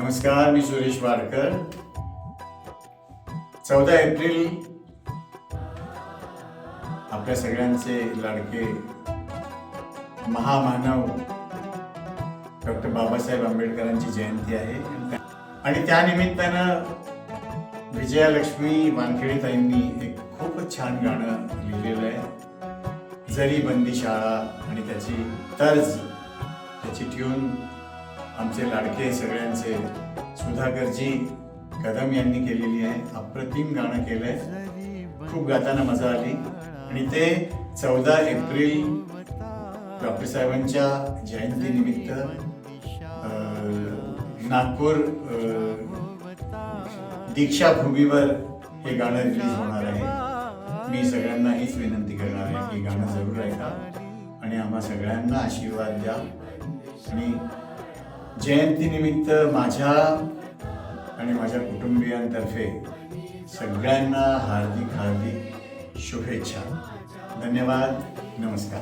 नमस्कार, मी सुरेश वाडकर. 14 एप्रिल आपल्या सगळ्यांचे लाडके महामानव डॉक्टर बाबासाहेब आंबेडकरांची जयंती आहे आणि त्या निमित्तानं विजयालक्ष्मी वानखेडेताईंनी एक खूपच छान गाणं लिहिलेलं आहे. जरी बंदी शाळा आणि त्याची तर्ज, त्याची ट्यून आमचे लाडके सगळ्यांचे सुधाकरजी कदम यांनी केलेली आहे. अप्रतिम गाणं केलंय, खूप गाताना मजा आली. आणि ते 14 एप्रिल डॉक्टर साहेबांच्या जयंतीनिमित्त नागपूर दीक्षाभूमीवर हे गाणं रिलीज होणार आहे. मी सगळ्यांना हीच विनंती करणार आहे की गाणं जरूर ऐका आणि आम्हा सगळ्यांना आशीर्वाद द्या. आणि जयंतीनिमित्त माझ्या आणि माझ्या कुटुंबियांतर्फे सगळ्यांना हार्दिक शुभेच्छा. धन्यवाद. नमस्कार.